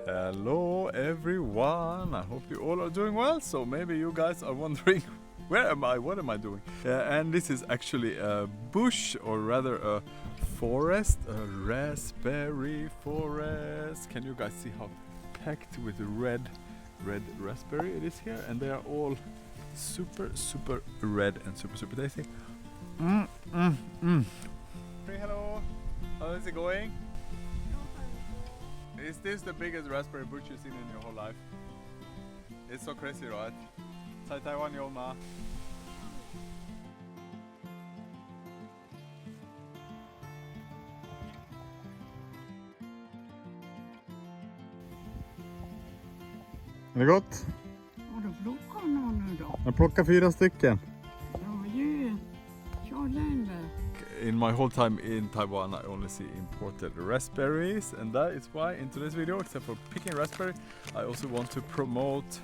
Hello everyone, I hope you all are doing well. So maybe you guys are wondering, where am I, what am I doing? And this is actually a bush, or rather a forest, a raspberry forest. Can you guys see how packed with red raspberry it is here? And they are all super red and super tasty. Hey, hello, how is it going? Is this the biggest raspberry bush you've seen in your whole life? It's so crazy, right? Taiwan, Yoma. Är det gott? Har du plockat någon nu då? Jag plockar 4 stycken. Ja, ju. Kör den där. In my whole time in Taiwan, I only see imported raspberries, and that is why in today's video, except for picking raspberry, I also want to promote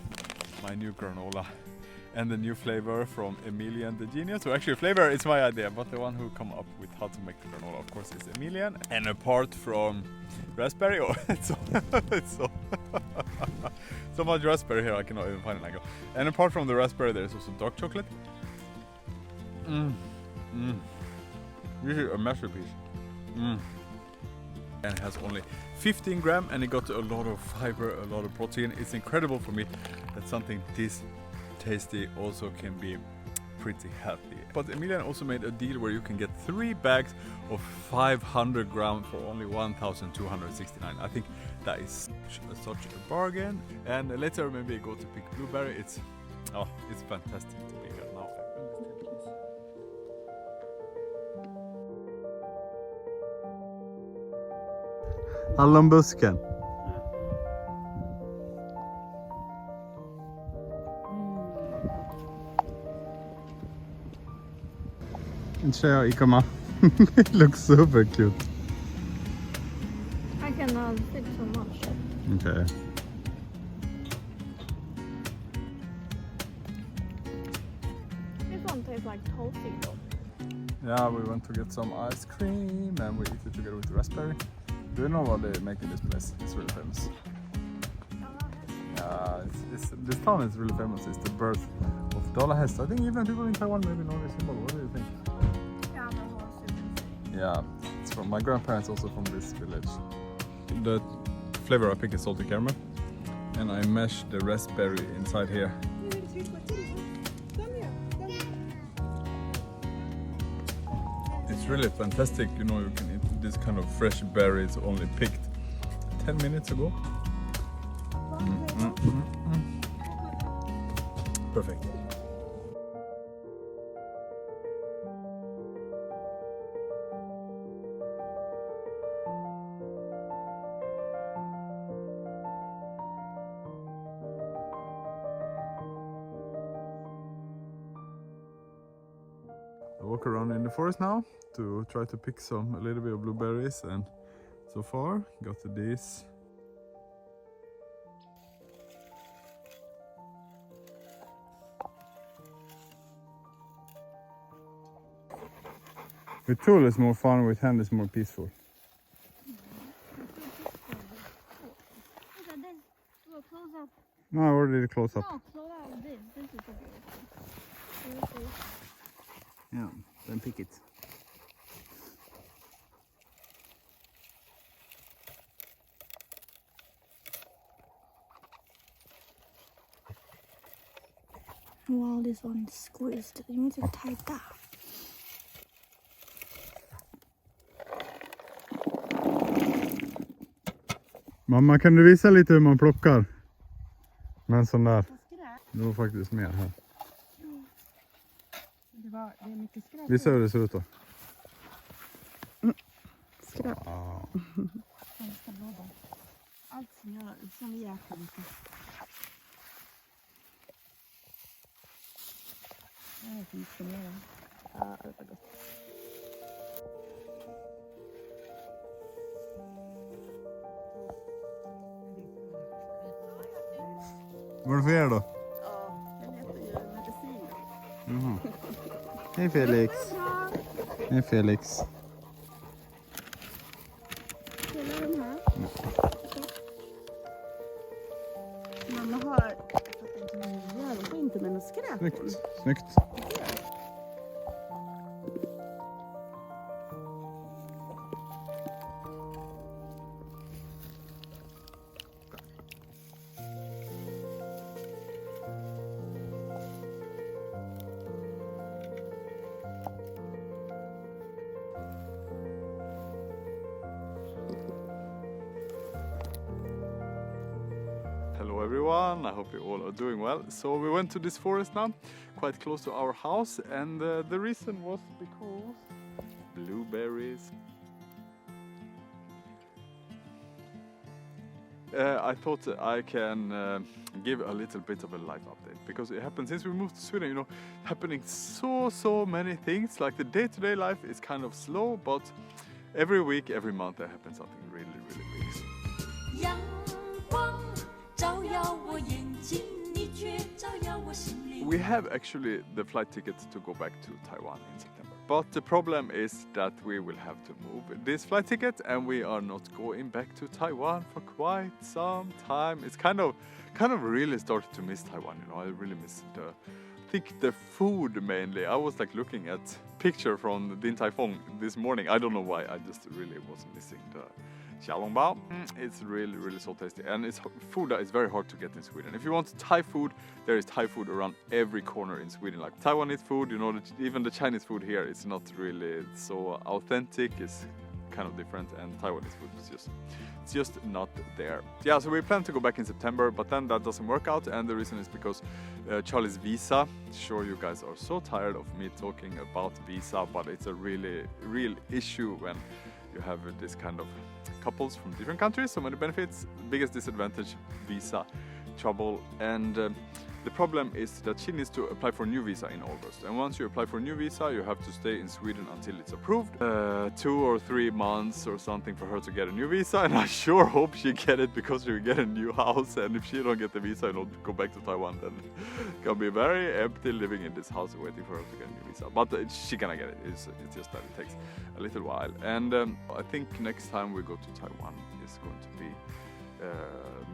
my new granola and the new flavor from Emilian the Genius. So actually flavor is my idea, but the one who come up with how to make the granola, of course, is Emilian. And apart from raspberry, it's so much raspberry here I cannot even find an angle. And apart from the raspberry, there is also dark chocolate. This is a masterpiece. And it has only 15 grams, and it got a lot of fiber, a lot of protein. It's incredible for me that something this tasty also can be pretty healthy. But Emilian also made a deal where you can get 3 bags of 500 grams for only 1,269. I think that is such a bargain. And later maybe go to pick blueberry. It's fantastic to be here now. Hallonbusken. And show you come up. It looks super cute. I cannot fit so much. Okay. This one tastes like toasty though. Yeah, we went to get some ice cream and we eat it together with the raspberry. Do you know what they make in this place? It's really famous. This town is really famous. It's the birth of Dollarhest. I think even people in Taiwan maybe know this symbol. What do you think? Yeah, the horse you can see. Yeah, it's from my grandparents, also from this village. The flavor I pick is salty caramel, and I mash the raspberry inside here. It's really fantastic, you know, you can eat this kind of fresh berries only picked 10 minutes ago. Perfect. I walk around in the forest now to try to pick a little bit of blueberries, and so far got this. With tool is more fun, with hand is more peaceful. Do a close up. No, I already did close up. No, close up this. This is a beautiful. Yeah, then pick it. Wow, this one is squeezed. You need to tight that. Mamma, kan du visa lite hur man plockar? Med en sån där. Det var faktiskt mer här. Det är mycket skräp. Visa hur det ser ut då. Skräp. Ja. Allt som vi äter lite. Det här är lite mer. Ja, det var gott. Vad är det för er då? Ja, den heter ju medicin. Jaha. Hej Felix. Hej Felix. Gillar de här? Snyggt, snyggt. Hello everyone, I hope you all are doing well. So we went to this forest now, quite close to our house, and the reason was because blueberries. I thought I can give a little bit of a life update, because it happened since we moved to Sweden, you know, happening so many things. Like the day-to-day life is kind of slow, but every week, every month there happens something really big. We have actually the flight ticket to go back to Taiwan in September. But the problem is that we will have to move this flight ticket, and we are not going back to Taiwan for quite some time. It's kind of really started to miss Taiwan, you know. I really miss I think the food mainly. I was like looking at picture from Din Tai Fung this morning. I don't know why, I just really was missing the xiaolongbao. It's really so tasty, and it's food that is very hard to get in Sweden. If you want Thai food, there is Thai food around every corner in Sweden. Like Taiwanese food, you know, even the Chinese food here is not really so authentic. It's kind of different, and Taiwanese food is just not there. Yeah, so we plan to go back in September, but then that doesn't work out, and the reason is because Charlie's visa. Sure, you guys are so tired of me talking about visa, but it's a real issue when you have this kind of couples from different countries. So many benefits, biggest disadvantage, visa trouble, and the problem is that she needs to apply for a new visa in August, and once you apply for a new visa you have to stay in Sweden until it's approved. 2 or 3 months or something for her to get a new visa, and I sure hope she get it, because she will get a new house, and if she don't get the visa and don't go back to Taiwan, then it's gonna be very empty living in this house waiting for her to get a new visa. But she gonna get it. It's just that it takes a little while, and I think next time we go to Taiwan is going to be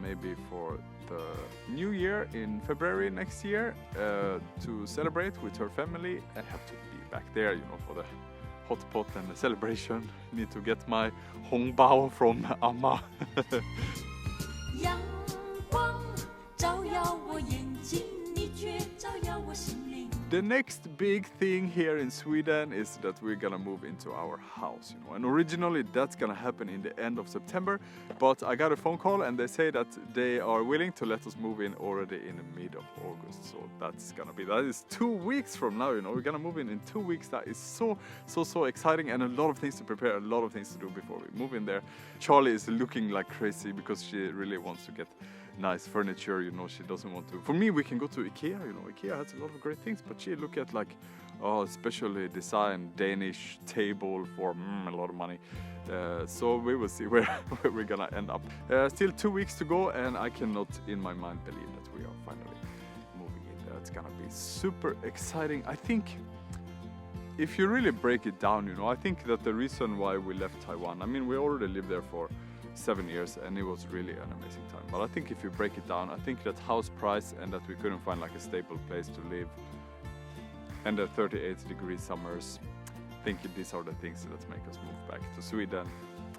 maybe for the new year in February next year, to celebrate with her family. I have to be back there, you know, for the hot pot and the celebration. Need to get my hongbao from Amma. The next big thing here in Sweden is that we're gonna move into our house, you know, and originally that's gonna happen in the end of September, but I got a phone call and they say that they are willing to let us move in already in the mid of August. So that is 2 weeks from now, you know, we're gonna move in 2 weeks. That is so exciting, and a lot of things to prepare, a lot of things to do before we move in there. Charlie is looking like crazy because she really wants to get nice furniture, you know. She doesn't want to. For me, we can go to IKEA, you know. IKEA has a lot of great things, but she look at like, specially designed Danish table for a lot of money. So we will see where we're gonna end up. Still 2 weeks to go, and I cannot in my mind believe that we are finally moving in there. It's gonna be super exciting. I think if you really break it down, you know, I think that the reason why we left Taiwan, I mean, we already lived there for 7 years, and it was really an amazing time. But I think if you break it down, I think that house price, and that we couldn't find like a stable place to live, and the 38-degree summers, I think these are the things that make us move back to Sweden.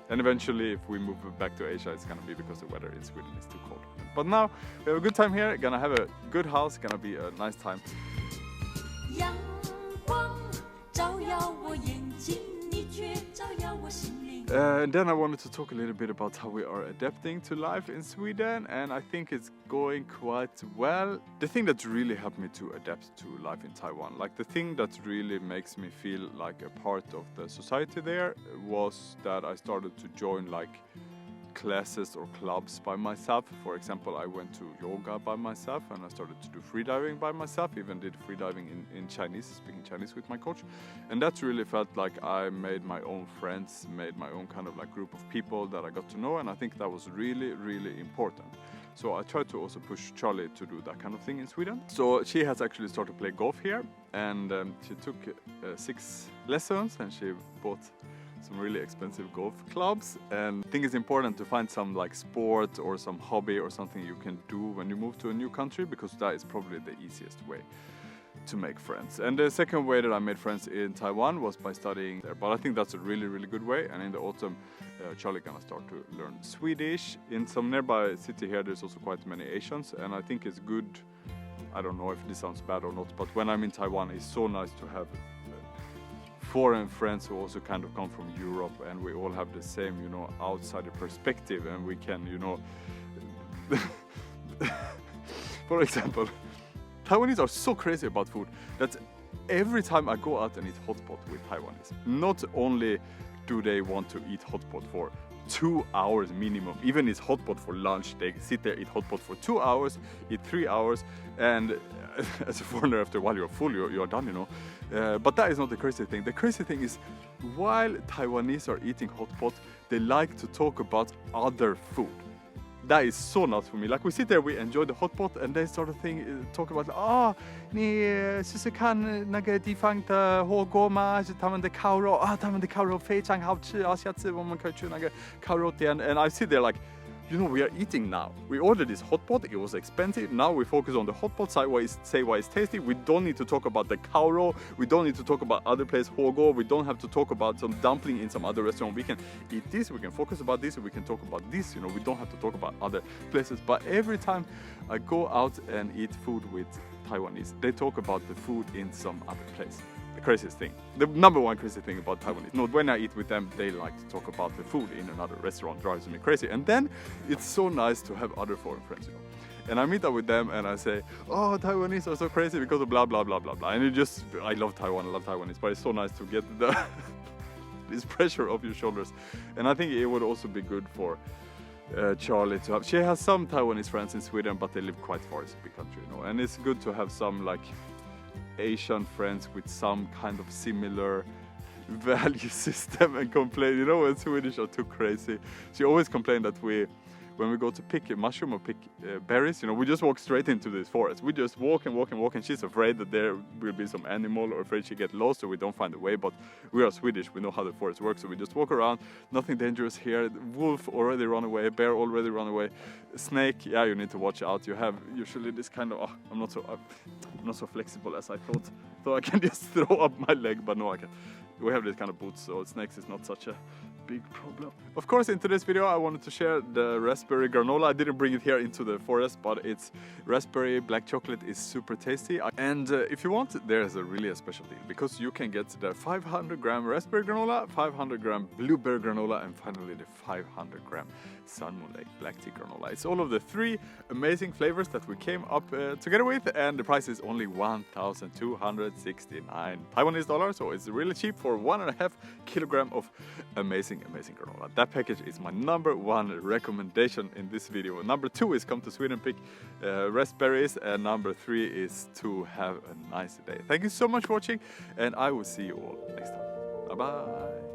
And eventually, if we move back to Asia, it's gonna be because the weather in Sweden is too cold. But now we have a good time here, gonna have a good house, gonna be a nice time. And then I wanted to talk a little bit about how we are adapting to life in Sweden, and I think it's going quite well. The thing that really helped me to adapt to life in Taiwan, like the thing that really makes me feel like a part of the society there, was that I started to join like classes or clubs by myself. For example, I went to yoga by myself, and I started to do freediving by myself, even did freediving in Chinese, speaking Chinese with my coach. And that really felt like I made my own friends, made my own kind of like group of people that I got to know, and I think that was really important. So I tried to also push Charlie to do that kind of thing in Sweden. So she has actually started to play golf here, and she took 6 lessons, and she bought some really expensive golf clubs. And I think it's important to find some like sport or some hobby or something you can do when you move to a new country, because that is probably the easiest way to make friends. And the second way that I made friends in Taiwan was by studying there. But I think that's a really, really good way. And in the autumn, Charlie gonna start to learn Swedish. In some nearby city here, there's also quite many Asians, and I think it's good. I don't know if this sounds bad or not, but when I'm in Taiwan, it's so nice to have foreign friends who also kind of come from Europe, and we all have the same, you know, outsider perspective, and we can, you know, for example, Taiwanese are so crazy about food that every time I go out and eat hot pot with Taiwanese, not only do they want to eat hot pot for 2 hours minimum, even it's hot pot for lunch, they sit there, eat hot pot for 2 hours, eat 3 hours, and as a foreigner, after a while you're full, you're done, you know. But that is not the crazy thing. The crazy thing is, while Taiwanese are eating hot pot, they like to talk about other food. That is so nuts for me. Like we sit there, we enjoy the hot pot, and they sort of talk about, 你试试看那个地方的火锅吗？是他们的烤肉啊，他们的烤肉非常好吃啊，下次我们可以去那个烤肉店。And I sit there like, you know, we are eating now. We ordered this hot pot, it was expensive. Now we focus on the hot pot side, say why it's tasty. We don't need to talk about the烤肉. We don't need to talk about other place, Hogo. We don't have to talk about some dumpling in some other restaurant. We can eat this, we can focus about this, we can talk about this. You know, we don't have to talk about other places. But every time I go out and eat food with Taiwanese, they talk about the food in some other place. The craziest thing, the number one crazy thing about Taiwanese. No, when I eat with them, they like to talk about the food in another restaurant. Drives me crazy. And then it's so nice to have other foreign friends, you know. And I meet up with them and I say, oh, Taiwanese are so crazy because of blah, blah, blah, blah, blah. And it just, I love Taiwan, I love Taiwanese, but it's so nice to get the this pressure off your shoulders. And I think it would also be good for Charlie to have. She has some Taiwanese friends in Sweden, but they live quite far. It's a big country, you know. And it's good to have some like Asian friends with some kind of similar value system and complain, you know, when Swedish are too crazy. She always complained that when we go to pick a mushroom or pick berries, you know, we just walk straight into this forest. We just walk and walk and walk, and she's afraid that there will be some animal, or afraid she get lost or we don't find a way. But we are Swedish, we know how the forest works, so we just walk around. Nothing dangerous here. Wolf already run away, bear already run away. Snake, yeah, you need to watch out. You have usually this kind of, I'm not so flexible as I thought. So I can just throw up my leg, but no, I can. We have this kind of boots, so snakes is not such a big problem. Of course, in today's video I wanted to share the raspberry granola. I didn't bring it here into the forest, but it's raspberry black chocolate is super tasty. And if you want, there's really a special deal, because you can get the 500-gram raspberry granola, 500-gram blueberry granola, and finally the 500-gram Sun Moon Lake black tea granola. It's all of the 3 amazing flavors that we came up together with, and the price is only 1,269 Taiwanese dollars, so it's really cheap for 1.5 kilogram of amazing granola. That package is my #1 recommendation in this video. Number 2 is come to Sweden, pick raspberries, and number 3 is to have a nice day. Thank you so much for watching, and I will see you all next time. Bye bye.